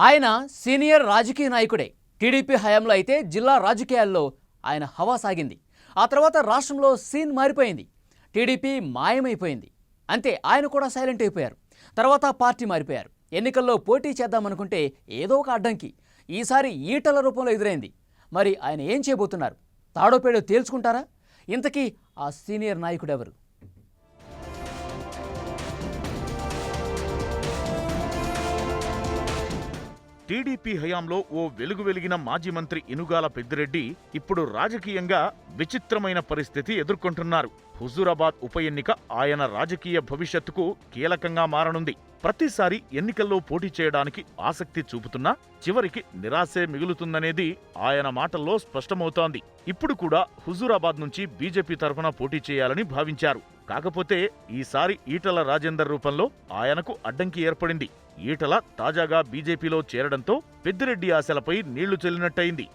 ఆయన సీనియర్ రాజకీయ నాయకుడే. టీడీపీ హయాంలో అయితే జిల్లా రాజకీయాల్లో ఆయన హవా సాగింది. ఆ తర్వాత రాష్ట్రంలో సీన్ మారిపోయింది. టీడీపీ మాయమైపోయింది. అంతే, ఆయన కూడా సైలెంట్ అయిపోయారు. తర్వాత పార్టీ మారిపోయారు. ఎన్నికల్లో పోటీ చేద్దామనుకుంటే ఏదో ఒక అడ్డంకి ఈసారి ఈటల రూపంలో ఎదురైంది. మరి ఆయన ఏం చేయబోతున్నారు? తాడోపేడో తేల్చుకుంటారా? ఇంతకీ ఆ సీనియర్ నాయకుడు ఎవరు? టీడీపీ హయాంలో ఓ వెలుగు వెలిగిన మాజీ మంత్రి ఇనుగాల పెద్దిరెడ్డి ఇప్పుడు రాజకీయంగా విచిత్రమైన పరిస్థితి ఎదుర్కొంటున్నారు. హుజూరాబాద్ ఉప ఎన్నిక ఆయన రాజకీయ భవిష్యత్తుకు కీలకంగా మారనుంది. ప్రతిసారి ఎన్నికల్లో పోటీ చేయడానికి ఆసక్తి చూపుతున్నా చివరికి నిరాశే మిగులుతుందనేది ఆయన మాటల్లో స్పష్టమవుతోంది. ఇప్పుడు కూడా హుజూరాబాద్ నుంచి బీజేపీ తరఫున పోటీ చేయాలని భావించారు. కాకపోతే ఈసారి ఈటల రాజేందర్ రూపంలో ఆయనకు అడ్డంకి ఏర్పడింది. ఈటల తాజాగా బీజేపీలో చేరడంతో పెద్దిరెడ్డి ఆశలపై నీళ్లు చెల్లినట్టయింది.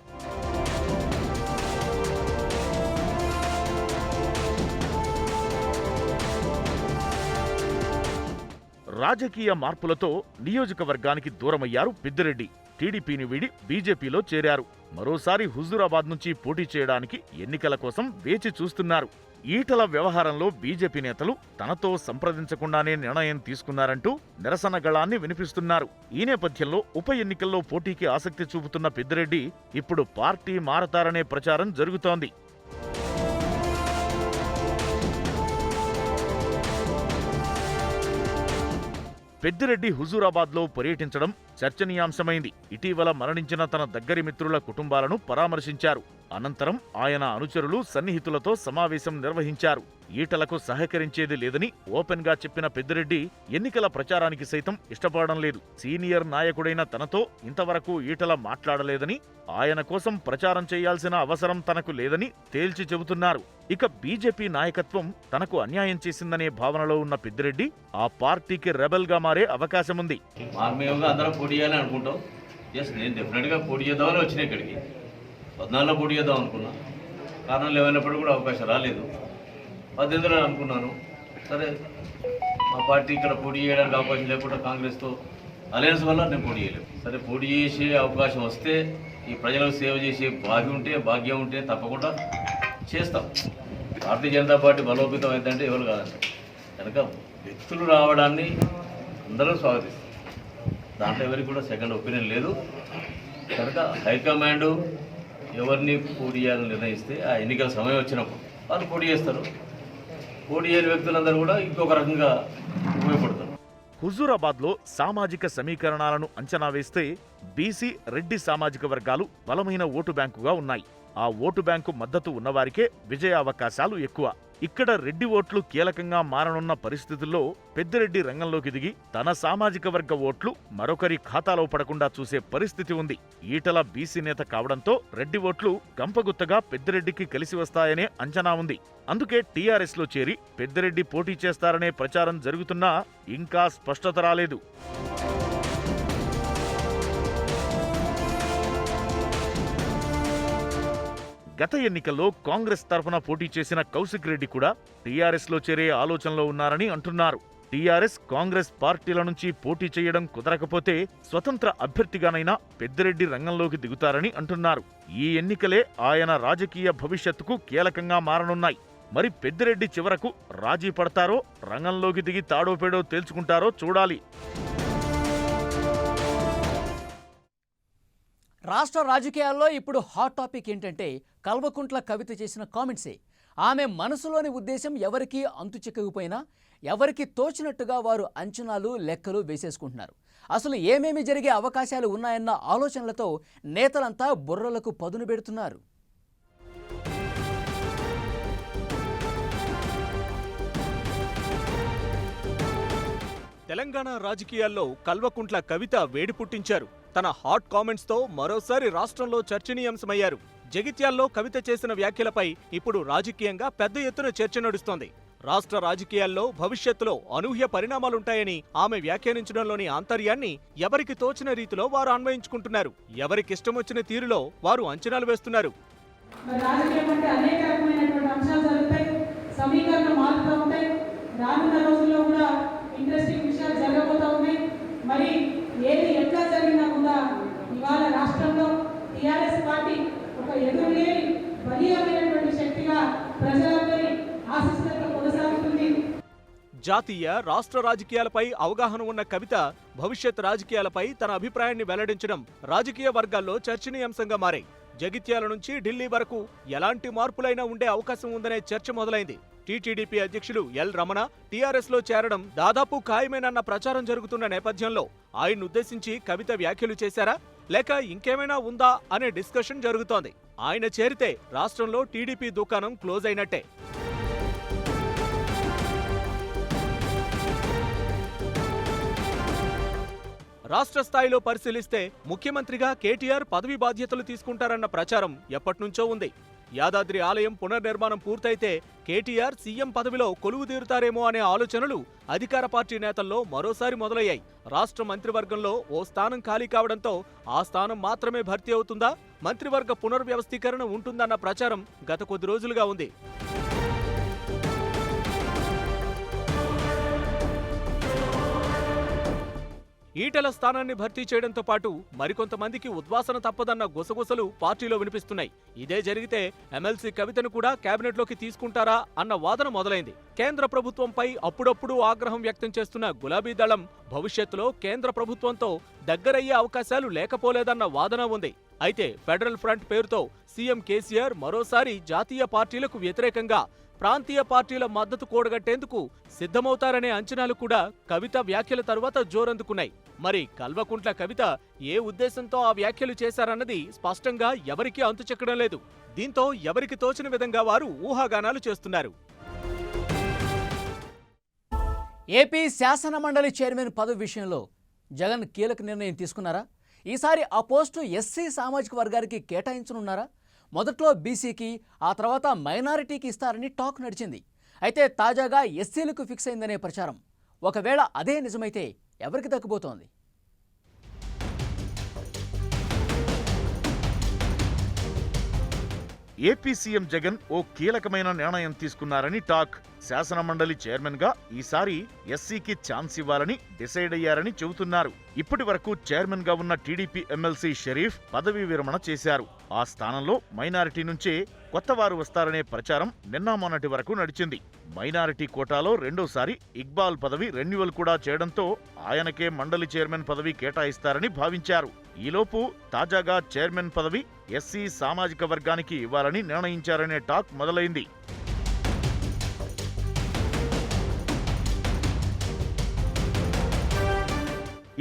రాజకీయ మార్పులతో నియోజకవర్గానికి దూరమయ్యారు పెద్దిరెడ్డి. టీడీపీని వీడి బీజేపీలో చేరారు. మరోసారి హుజూరాబాద్ నుంచి పోటీ చేయడానికి ఎన్నికల కోసం వేచి చూస్తున్నారు. ఈటల వ్యవహారంలో బీజేపీ నేతలు తనతో సంప్రదించకుండానే నిర్ణయం తీసుకున్నారంటూ నిరసన గళాన్ని వినిపిస్తున్నారు. ఈ నేపథ్యంలో ఉప ఎన్నికల్లో పోటీకి ఆసక్తి చూపుతున్న పెద్దిరెడ్డి ఇప్పుడు పార్టీ మారతారనే ప్రచారం జరుగుతోంది. పెద్దిరెడ్డి హుజూరాబాద్లో పర్యటించడం చర్చనీయాంశమైంది. ఇటీవల మరణించిన తన దగ్గరి మిత్రుల కుటుంబాలను పరామర్శించారు. అనంతరం ఆయన అనుచరులు సన్నిహితులతో సమావేశం నిర్వహించారు. ఈటలకు సహకరించేది లేదని ఓపెన్ గా చెప్పిన పెద్దిరెడ్డి ఎన్నికల ప్రచారానికి సైతం ఇష్టపడడం లేదు. సీనియర్ నాయకుడైన తనతో ఇంతవరకు ఈటల మాట్లాడలేదని, ఆయన కోసం ప్రచారం చేయాల్సిన అవసరం తనకు లేదని తేల్చి చెబుతున్నారు. ఇక బీజేపీ నాయకత్వం తనకు అన్యాయం చేసిందనే భావనలో ఉన్న పెద్దిరెడ్డి ఆ పార్టీకి రెబెల్ గా మారే అవకాశముంది. ఇక్కడికి 14లో పోటీ చేద్దాం అనుకున్నా. కారణాలు ఏమైనప్పుడు కూడా అవకాశం రాలేదు. 18లో అనుకున్నాను. సరే, మా పార్టీ ఇక్కడ పోటీ చేయడానికి అవకాశం లేకుండా కాంగ్రెస్తో అలయన్స్ వల్ల నేను పోటీ చేయలేదు. సరే, పోటీ చేసే అవకాశం వస్తే, ఈ ప్రజలకు సేవ చేసే భాగ్యం ఉంటే తప్పకుండా చేస్తాం. భారతీయ జనతా పార్టీ బలోపేతం అయిందంటే ఎవరు కాదండి. కనుక వ్యక్తులు రావడాన్ని అందరూ స్వాగతిస్తారు. దాంట్లో ఎవరికి కూడా సెకండ్ ఒపీనియన్ లేదు. కనుక హైకమాండ్ ఎవరిని పోటీ చేయాలని నిర్ణయిస్తే ఆ ఎన్నికల సమయం వచ్చినప్పుడు వాళ్ళు పోటీ చేస్తారు. పోటీ చేయని వ్యక్తులందరూ కూడా ఇంకొక రకంగా ఉపయోగపడతారు. హుజూరాబాద్లో సామాజిక సమీకరణాలను అంచనా వేస్తే బీసీ, రెడ్డి సామాజిక వర్గాలు బలమైన ఓటు బ్యాంకుగా ఉన్నాయి. ఆ ఓటు బ్యాంకు మద్దతు ఉన్నవారికే విజయావకాశాలు ఎక్కువ. ఇక్కడ రెడ్డి ఓట్లు కీలకంగా మారనున్న పరిస్థితుల్లో పెద్దిరెడ్డి రంగంలోకి దిగి తన సామాజిక వర్గ ఓట్లు మరొకరి ఖాతాలో పడకుండా చూసే పరిస్థితి ఉంది. ఈటల బీసీ నేత కావడంతో రెడ్డి ఓట్లు గంపగుత్తగా పెద్దిరెడ్డికి కలిసి వస్తాయనే అంచనా ఉంది. అందుకే టీఆర్ఎస్ లో చేరి పెద్దిరెడ్డి పోటీ చేస్తారనే ప్రచారం జరుగుతున్నా ఇంకా స్పష్టత రాలేదు. గత ఎన్నికల్లో కాంగ్రెస్ తరఫున పోటీ చేసిన కౌశిక్ రెడ్డి కూడా టీఆర్ఎస్ లో చేరే ఆలోచనలో ఉన్నారని అంటున్నారు. టీఆర్ఎస్, కాంగ్రెస్ పార్టీల నుంచి పోటీ చేయడం కుదరకపోతే స్వతంత్ర అభ్యర్థిగానైనా పెద్దిరెడ్డి రంగంలోకి దిగుతారని అంటున్నారు. ఈ ఎన్నికలే ఆయన రాజకీయ భవిష్యత్తుకు కీలకంగా మారనున్నాయి. మరి పెద్దిరెడ్డి చివరకు రాజీ పడతారో, రంగంలోకి దిగి తాడోపేడో తేల్చుకుంటారో చూడాలి. రాష్ట్ర రాజకీయాల్లో ఇప్పుడు హాట్ టాపిక్ ఏంటంటే కల్వకుంట్ల కవిత చేసిన కామెంట్సే. ఆమె మనసులోని ఉద్దేశం ఎవరికీ అంతు చిక్కకపోయినా ఎవరికి తోచినట్టుగా వారు అంచనాలు, లెక్కలు వేసేసుకుంటున్నారు. అసలు ఏమేమి జరిగే అవకాశాలు ఉన్నాయన్న ఆలోచనలతో నేతలంతా బుర్రలకు పదును పెడుతున్నారు. తెలంగాణ రాజకీయాల్లో కల్వకుంట్ల కవిత వేడి పుట్టించారు. తన హాట్ కామెంట్స్ తో మరోసారి రాష్ట్రంలో చర్చనీయాంశమయ్యారు. జగిత్యాల్లో కవిత చేసిన వ్యాఖ్యలపై ఇప్పుడు రాజకీయంగా పెద్ద ఎత్తున చర్చ నడుస్తోంది. రాష్ట్ర రాజకీయాల్లో భవిష్యత్తులో అనూహ్య పరిణామాలుంటాయని ఆమె వ్యాఖ్యానించడంలోని ఆంతర్యాన్ని ఎవరికి తోచిన రీతిలో వారు అన్వయించుకుంటున్నారు. ఎవరికిష్టమొచ్చిన తీరులో వారు అంచనాలు వేస్తున్నారు. ఇంట్రెస్టింగ్ విషయాలు జరగబోతా ఉన్నాయి. మరి ఏది ఎట్లా జరిగినా కూడా ఇవాళ రాష్ట్రంలో టీఆర్ఎస్ పార్టీ ఒక ఎదురులేని బలీయమైనటువంటి శక్తిగా ప్రజలందరి ఆశీస్సులతో కొనసాగుతుంది. జాతీయ రాష్ట్ర రాజకీయాలపై అవగాహన ఉన్న కవిత భవిష్యత్ రాజకీయాలపై తన అభిప్రాయాన్ని వెల్లడించడం రాజకీయ వర్గాల్లో చర్చనీయాంశంగా మారాయి. జగిత్యాల నుంచి ఢిల్లీ వరకు ఎలాంటి మార్పులైనా ఉండే అవకాశం ఉందనే చర్చ మొదలైంది. టీటీడీపీ అధ్యక్షులు ఎల్ రమణ టీఆర్ఎస్ లో చేరడం దాదాపు ఖాయమేనన్న ప్రచారం జరుగుతున్న నేపథ్యంలో ఆయన్నుద్దేశించి కవిత వ్యాఖ్యలు చేశారా లేక ఇంకేమైనా ఉందా అనే డిస్కషన్ జరుగుతోంది. ఆయన చేరితే రాష్ట్రంలో టీడీపీ దుకాణం క్లోజ్ అయినట్టే. రాష్ట్ర స్థాయిలో పరిశీలిస్తే ముఖ్యమంత్రిగా కేటీఆర్ పదవి బాధ్యతలు తీసుకుంటారన్న ప్రచారం ఎప్పటినుంచో ఉంది. యాదాద్రి ఆలయం పునర్నిర్మాణం పూర్తయితే కేటీఆర్ సీఎం పదవిలో కొలువుదీరుతారేమో అనే ఆలోచనలు అధికార పార్టీ నేతల్లో మరోసారి మొదలయ్యాయి. రాష్ట్ర మంత్రివర్గంలో ఓ స్థానం ఖాళీ కావడంతో ఆ స్థానం మాత్రమే భర్తీ అవుతుందా, మంత్రివర్గ పునర్వ్యవస్థీకరణ ఉంటుందన్న ప్రచారం గత కొద్ది రోజులుగా ఉంది. ఈటెల స్థానాన్ని భర్తీ చేయడంతో పాటు మరికొంతమందికి ఉద్వాసన తప్పదన్న గుసగుసలు పార్టీలో వినిపిస్తున్నాయి. ఇదే జరిగితే ఎమ్మెల్సీ కవితను కూడా కేబినెట్లోకి తీసుకుంటారా అన్న వాదన మొదలైంది. కేంద్ర ప్రభుత్వంపై అప్పుడప్పుడు ఆగ్రహం వ్యక్తం చేస్తున్న గులాబీ దళం భవిష్యత్తులో కేంద్ర ప్రభుత్వంతో దగ్గరయ్యే అవకాశాలు లేకపోలేదన్న వాదన ఉంది. అయితే ఫెడరల్ ఫ్రంట్ పేరుతో సీఎం కేసీఆర్ మరోసారి జాతీయ పార్టీలకు వ్యతిరేకంగా ప్రాంతీయ పార్టీల మద్దతు కూడగట్టేందుకు సిద్ధమవుతారనే అంచనాలు కూడా కవిత వ్యాఖ్యల తరువాత జోరందుకున్నాయి. మరి కల్వకుంట్ల కవిత ఏ ఉద్దేశంతో ఆ వ్యాఖ్యలు చేశారన్నది స్పష్టంగా ఎవరికీ అంతుచెక్కడం లేదు. దీంతో ఎవరికి తోచిన విధంగా వారు ఊహాగానాలు చేస్తున్నారు. ఏపీ శాసన మండలి చైర్మన్ పదవి విషయంలో జగన్ కీలక నిర్ణయం తీసుకున్నారా? ఈసారి ఆ పోస్టు ఎస్సీ సామాజిక వర్గానికి కేటాయించనున్నారా? మొదట్లో బీసీకి, ఆ తర్వాత మైనారిటీకి ఇస్తారని టాక్ నడిచింది. అయితే తాజాగా ఎస్సీలకు ఫిక్స్ అయిందనే ప్రచారం. ఒకవేళ అదే నిజమైతే ఎవరికి దక్కబోతోంది? ఏపీ సీఎం జగన్ ఓ కీలకమైన నిర్ణయం తీసుకున్నారని టాక్. శాసన మండలి చైర్మన్ గా ఈసారి ఎస్సీకి ఛాన్స్ ఇవ్వాలని డిసైడ్ అయ్యారని చెబుతున్నారు. ఇప్పటి వరకు చైర్మన్ గా ఉన్న టీడీపీ ఎమ్మెల్సీ షరీఫ్ పదవీ విరమణ చేశారు. ఆ స్థానంలో మైనారిటీ నుంచే కొత్తవారు వస్తారనే ప్రచారం నిన్న మొన్నటి వరకు నడిచింది. మైనారిటీ కోటాలో రెండోసారి ఇక్బాల్ పదవి రెన్యువల్ కూడా చేయడంతో ఆయనకే మండలి చైర్మన్ పదవి కేటాయిస్తారని భావించారు. ఈలోపు తాజాగా చైర్మన్ పదవి ఎస్సీ సామాజిక వర్గానికి ఇవ్వాలని నిర్ణయించారనే టాక్ మొదలైంది.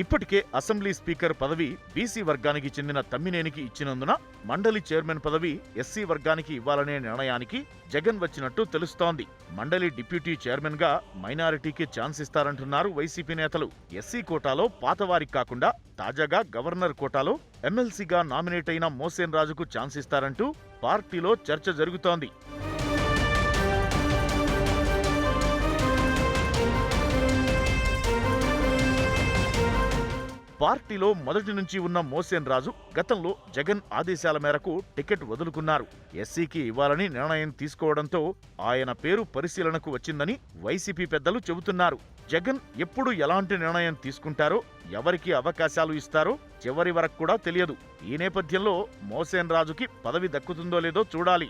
ఇప్పటికే అసెంబ్లీ స్పీకర్ పదవి బీసీ వర్గానికి చెందిన తమ్మినేనికి ఇచ్చినందున మండలి చైర్మన్ పదవి ఎస్సీ వర్గానికి ఇవ్వాలనే నిర్ణయానికి జగన్ వచ్చినట్టు తెలుస్తోంది. మండలి డిప్యూటీ చైర్మన్ గా మైనారిటీకి ఛాన్స్ ఇస్తారంటున్నారు వైసీపీ నేతలు. ఎస్సీ కోటాలో పాతవారికి కాకుండా తాజాగా గవర్నర్ కోటాలో ఎమ్మెల్సీగా నామినేట్ అయిన మోసేన్ రాజుకు ఛాన్స్ ఇస్తారంటూ పార్టీలో చర్చ జరుగుతోంది. పార్టీలో మొదటి నుంచి ఉన్న మోసేన్ రాజు గతంలో జగన్ ఆదేశాల మేరకు టికెట్ వదులుకున్నారు. ఎస్సీకి ఇవ్వాలని నిర్ణయం తీసుకోవడంతో ఆయన పేరు పరిశీలనకు వచ్చిందని వైసీపీ పెద్దలు చెబుతున్నారు. జగన్ ఎప్పుడు ఎలాంటి నిర్ణయం తీసుకుంటారో, ఎవరికి అవకాశాలు ఇస్తారో చివరి వరకు కూడా తెలియదు. ఈ నేపథ్యంలో మోసేన్ రాజుకి పదవి దక్కుతుందో లేదో చూడాలి.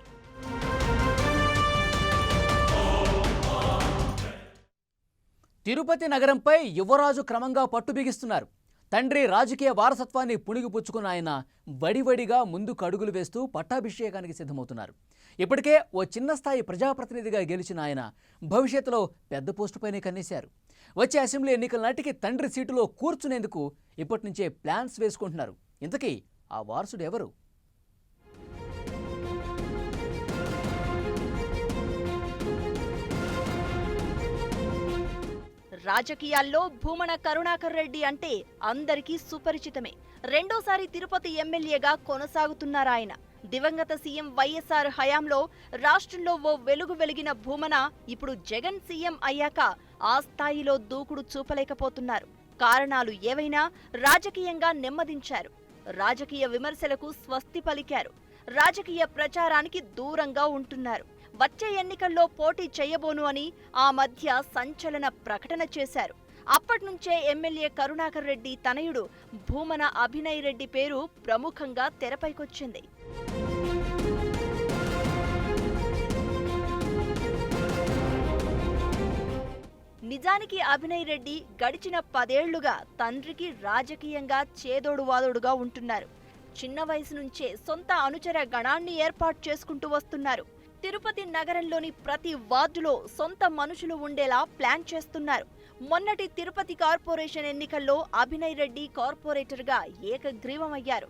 తిరుపతి నగరంపై యువరాజు క్రమంగా పట్టు బిగిస్తున్నారు. తండ్రి రాజకీయ వారసత్వాన్ని పుణిగిపుచ్చుకున్న ఆయన వడివడిగా ముందుకు అడుగులు వేస్తూ పట్టాభిషేకానికి సిద్ధమవుతున్నారు. ఇప్పటికే ఓ చిన్న స్థాయి ప్రజాప్రతినిధిగా గెలిచిన ఆయన భవిష్యత్తులో పెద్ద పోస్టుపైనే కన్నేశారు. వచ్చే అసెంబ్లీ ఎన్నికల నాటికి తండ్రి సీటులో కూర్చునేందుకు ఇప్పటి నుంచే ప్లాన్స్ వేసుకుంటున్నారు. ఇంతకీ ఆ వారసుడు ఎవరు? రాజకీయాల్లో భూమన కరుణాకర్ రెడ్డి అంటే అందరికీ సుపరిచితమే. రెండోసారి తిరుపతి ఎమ్మెల్యేగా కొనసాగుతున్నారాయన. దివంగత సీఎం వైఎస్ఆర్ హయాంలో రాష్ట్రంలో ఓ వెలుగు వెలిగిన భూమన ఇప్పుడు జగన్ సీఎం అయ్యాక ఆ స్థాయిలో దూకుడు చూపలేకపోతున్నారు. కారణాలు ఏవైనా రాజకీయంగా నెమ్మదించారు. రాజకీయ విమర్శలకు స్వస్తి పలికారు. రాజకీయ ప్రచారానికి దూరంగా ఉంటున్నారు. వచ్చే ఎన్నికల్లో పోటీ చేయబోను అని ఆ మధ్య సంచలన ప్రకటన చేశారు. అప్పటి నుంచే ఎమ్మెల్యే కరుణాకర్ రెడ్డి తనయుడు భూమన అభినయ్ రెడ్డి పేరు ప్రముఖంగా తెరపైకొచ్చింది. నిజానికి అభినయ్ రెడ్డి గడిచిన 10 ఏళ్లుగా తండ్రికి రాజకీయంగా చేదోడువాదోడుగా ఉంటున్నారు. చిన్న వయసు నుంచే సొంత అనుచర గణాన్ని ఏర్పాటు చేసుకుంటూ వస్తున్నారు. తిరుపతి నగరంలోని ప్రతి వార్డులో సొంత మనుషులు ఉండేలా ప్లాన్ చేస్తున్నారు. మొన్నటి తిరుపతి కార్పొరేషన్ ఎన్నికల్లో అభినయ్ రెడ్డి కార్పొరేటర్గా ఏకగ్రీవమయ్యారు.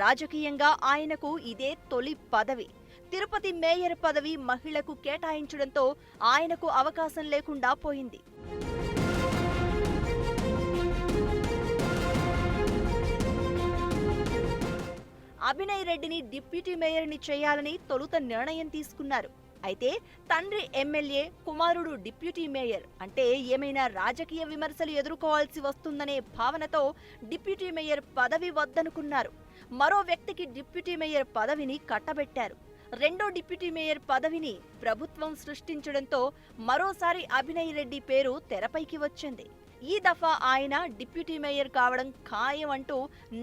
రాజకీయంగా ఆయనకు ఇదే తొలి పదవి. తిరుపతి మేయర్ పదవి మహిళకు కేటాయించడంతో ఆయనకు అవకాశం లేకుండా పోయింది. అభినయ్ రెడ్డిని డిప్యూటీ మేయర్ని చేయాలని తొలుత నిర్ణయం తీసుకున్నారు. అయితే తండ్రి ఎమ్మెల్యే, కుమారుడు డిప్యూటీ మేయర్ అంటే ఏమైనా రాజకీయ విమర్శలు ఎదుర్కోవాల్సి వస్తుందనే భావనతో డిప్యూటీ మేయర్ పదవి వద్దనుకున్నారు. మరో వ్యక్తికి డిప్యూటీ మేయర్ పదవిని కట్టబెట్టారు. రెండో డిప్యూటీ మేయర్ పదవిని ప్రభుత్వం సృష్టించడంతో మరోసారి అభినయ్ రెడ్డి పేరు తెరపైకి వచ్చింది. ఈ దఫా ఆయన డిప్యూటీ మేయర్ కావడం ఖాయం అంటూ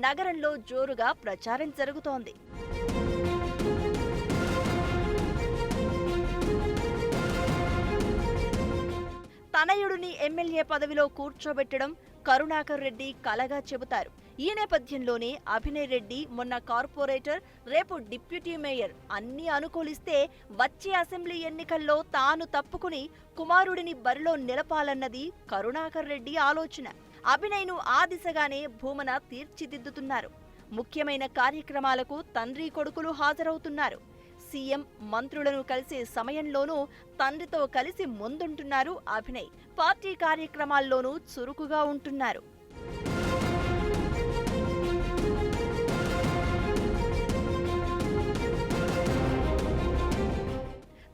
నగరంలో జోరుగా ప్రచారం జరుగుతోంది. తనయుడిని ఎమ్మెల్యే పదవిలో కూర్చోబెట్టడం కరుణాకర్ రెడ్డి కలగా చెబుతారు. ఈ నేపథ్యంలోనే అభినయ్ రెడ్డి మొన్న కార్పొరేటర్, రేపు డిప్యూటీ మేయర్ అన్ని అనుకూలిస్తే వచ్చే అసెంబ్లీ ఎన్నికల్లో తాను తప్పుకుని కుమారుడిని బరిలో నిలపాలన్నది కరుణాకర్ రెడ్డి ఆలోచన. అభినయ్ను ఆ దిశగానే భూమన తీర్చిదిద్దుతున్నారు. ముఖ్యమైన కార్యక్రమాలకు తండ్రి కొడుకులు హాజరవుతున్నారు. సీఎం, మంత్రులను కలిసే సమయంలోనూ తండ్రితో కలిసి ముందుంటున్నారు అభినయ్. పార్టీ కార్యక్రమాల్లోనూ చురుకుగా ఉంటున్నారు.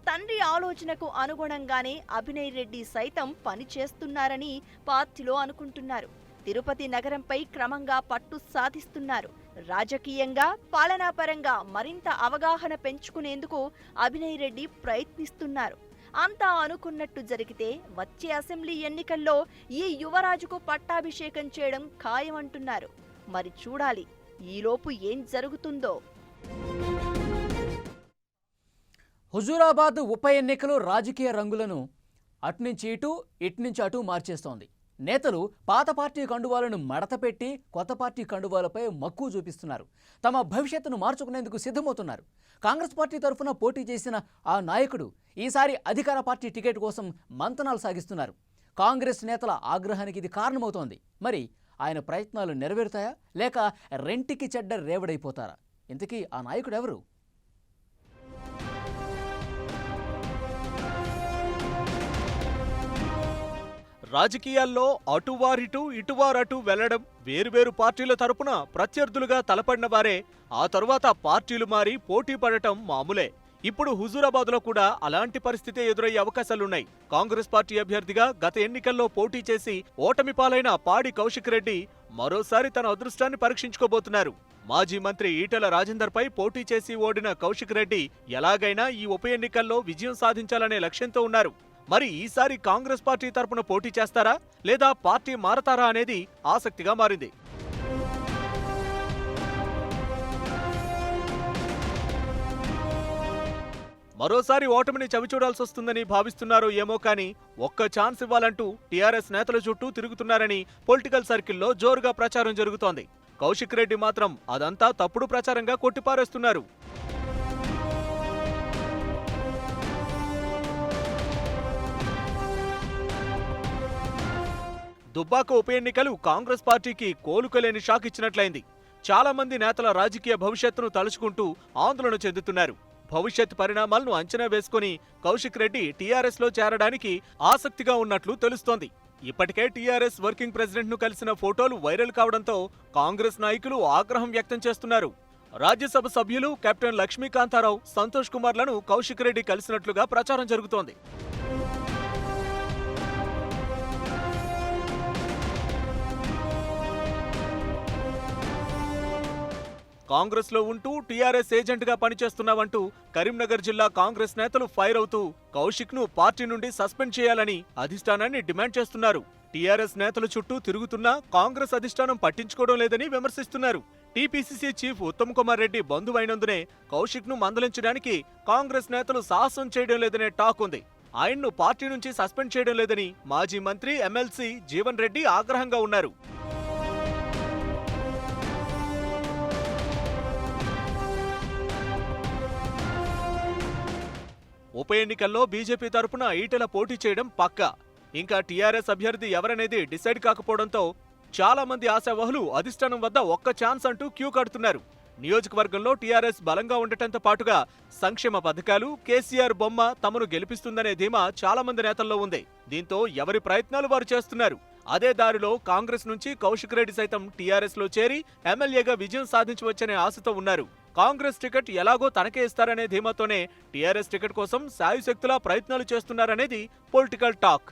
తండ్రి ఆలోచనకు అనుగుణంగానే అభినయ్ రెడ్డి సైతం పనిచేస్తున్నారని పార్టీలో అనుకుంటున్నారు. తిరుపతి నగరంపై క్రమంగా పట్టు సాధిస్తున్నారు. రాజకీయంగా, పాలనాపరంగా మరింత అవగాహన పెంచుకునేందుకు అభినయ్ రెడ్డి ప్రయత్నిస్తున్నారు. అంతా అనుకున్నట్టు జరిగితే వచ్చే అసెంబ్లీ ఎన్నికల్లో ఈ యువరాజుకు పట్టాభిషేకం చేయడం ఖాయమంటున్నారు. మరి చూడాలి ఈలోపు ఏం జరుగుతుందో. హుజూరాబాద్ ఉప ఎన్నికలు రాజకీయ రంగులను అటునుంచి ఇటు, ఇటునుంచి అటు మార్చేస్తోంది. నేతలు పాత పార్టీ కండువాలను మడతపెట్టి కొత్త పార్టీ కండువాలపై మక్కువ చూపిస్తున్నారు. తమ భవిష్యత్తును మార్చుకునేందుకు సిద్ధమవుతున్నారు. కాంగ్రెస్ పార్టీ తరఫున పోటీ చేసిన ఆ నాయకుడు ఈసారి అధికార పార్టీ టికెట్ కోసం మంతనాలు సాగిస్తున్నారు. కాంగ్రెస్ నేతల ఆగ్రహానికి ఇది కారణమవుతోంది. మరి ఆయన ప్రయత్నాలు నెరవేరుతాయా, లేక రెంటికి చెడ్డ రేవడైపోతారా? ఇంతకీ ఆ నాయకుడు ఎవరు? రాజకీయాల్లో అటువారిటు ఇటువారటు వెళ్లడం, వేరువేరు పార్టీల తరపున ప్రత్యర్థులుగా తలపడిన వారే ఆ తరువాత పార్టీలు మారి పోటీ పడటం మామూలే. ఇప్పుడు హుజూరాబాద్లో కూడా అలాంటి పరిస్థితే ఎదురయ్యే అవకాశాలున్నాయి. కాంగ్రెస్ పార్టీ అభ్యర్థిగా గత ఎన్నికల్లో పోటీ చేసి ఓటమి పాలైన పాడి కౌశిక్ రెడ్డి మరోసారి తన అదృష్టాన్ని పరీక్షించుకోబోతున్నారు. మాజీ మంత్రి ఈటెల రాజేందర్పై పోటీ చేసి ఓడిన కౌశిక్ రెడ్డి ఎలాగైనా ఈ ఉప ఎన్నికల్లో విజయం సాధించాలనే లక్ష్యంతో ఉన్నారు. మరి ఈసారి కాంగ్రెస్ పార్టీ తరపున పోటీ చేస్తారా, లేదా పార్టీ మారతారా అనేది ఆసక్తిగా మారింది. మరోసారి ఓటమిని చవిచూడాల్సి వస్తుందని భావిస్తున్నారో ఏమో కానీ ఒక్క ఛాన్స్ ఇవ్వాలంటూ టీఆర్ఎస్ నేతల చుట్టూ తిరుగుతున్నారని పొలిటికల్ సర్కిల్లో జోరుగా ప్రచారం జరుగుతోంది. కౌశిక్ రెడ్డి మాత్రం అదంతా తప్పుడు ప్రచారంగా కొట్టిపారేస్తున్నారు. దుబ్బాక ఉప ఎన్నికలు కాంగ్రెస్ పార్టీకి కోలుకోలేని షాక్ ఇచ్చినట్లయింది. చాలా మంది నేతల రాజకీయ భవిష్యత్తును తలుచుకుంటూ ఆందోళన చెందుతున్నారు. భవిష్యత్ పరిణామాలను అంచనా వేసుకుని కౌశిక్ రెడ్డి టీఆర్ఎస్లో చేరడానికి ఆసక్తిగా ఉన్నట్లు తెలుస్తోంది. ఇప్పటికే టీఆర్ఎస్ వర్కింగ్ ప్రెసిడెంట్ ను కలిసిన ఫోటోలు వైరల్ కావడంతో కాంగ్రెస్ నాయకులు ఆగ్రహం వ్యక్తం చేస్తున్నారు. రాజ్యసభ సభ్యులు కెప్టెన్ లక్ష్మీకాంతారావు, సంతోష్ కుమార్లను కౌశిక్ రెడ్డి కలిసినట్లుగా ప్రచారం జరుగుతోంది. కాంగ్రెస్ లో ఉంటూ టీఆర్ఎస్ ఏజెంట్ గా పనిచేస్తున్నావంటూ కరీంనగర్ జిల్లా కాంగ్రెస్ నేతలు ఫైర్ అవుతూ కౌశిక్ ను పార్టీ నుండి సస్పెండ్ చేయాలని అధిష్టానాన్ని డిమాండ్ చేస్తున్నారు. టీఆర్ఎస్ నేతల చుట్టూ తిరుగుతున్నా కాంగ్రెస్ అధిష్టానం పట్టించుకోవడం లేదని విమర్శిస్తున్నారు. టీపీసీసీ చీఫ్ ఉత్తమ్ కుమార్ రెడ్డి బంధువైనందునే కౌశిక్ ను మందలించడానికి కాంగ్రెస్ నేతలు సాహసం చేయడం లేదనే టాక్ ఉంది. ఆయన్ను పార్టీ నుంచి సస్పెండ్ చేయడం లేదని మాజీ మంత్రి ఎమ్మెల్సీ జీవన్ రెడ్డి ఆగ్రహంగా ఉన్నారు. ఉప ఎన్నికల్లో బీజేపీ తరపున ఈటెల పోటీ చేయడం పక్కా. ఇంకా టీఆర్ఎస్ అభ్యర్థి ఎవరనేది డిసైడ్ కాకపోవడంతో చాలా మంది ఆశావహులు అధిష్టానం వద్ద ఒక్క ఛాన్స్ అంటూ క్యూ కడుతున్నారు. నియోజకవర్గంలో టీఆర్ఎస్ బలంగా ఉండటంతో పాటుగా సంక్షేమ పథకాలు, కేసీఆర్ బొమ్మ తమను గెలిపిస్తుందనే ధీమా చాలా మంది నేతల్లో ఉంది. దీంతో ఎవరి ప్రయత్నాలు వారు చేస్తున్నారు. అదే దారిలో కాంగ్రెస్ నుంచి కౌశిక్ రెడ్డి సైతం టీఆర్ఎస్ లో చేరి ఎమ్మెల్యేగా విజయం సాధించవచ్చనే ఆశతో ఉన్నారు. కాంగ్రెస్ టికెట్ ఎలాగో తనకే ఇస్తారనే ధీమాతోనే టీఆర్ఎస్ టికెట్ కోసం శాయశక్తులా ప్రయత్నాలు చేస్తున్నారనేది political talk.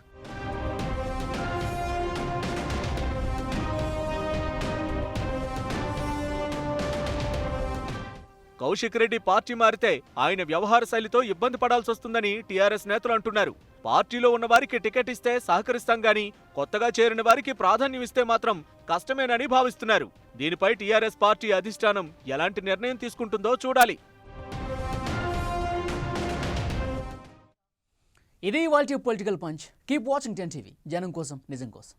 Kaushik Reddy party మారితే ఆయన వ్యవహార శైలితో ఇబ్బంది పడాల్సొస్తుందని టీఆర్ఎస్ నేతలు అంటున్నారు. పార్టీలో ఉన్న వారికి టికెట్ ఇస్తే సహకరిస్తాం గానీ కొత్తగా చేరిన వారికి ప్రాధాన్యం ఇస్తే మాత్రం కష్టమేనని భావిస్తున్నారు. దీనిపై టీఆర్ఎస్ పార్టీ అధిష్టానం ఎలాంటి నిర్ణయం తీసుకుంటుందో చూడాలి. ఇది ఇవాల్టి political punch. Keep watching 10 TV, జనం కోసం నిజం కోసం.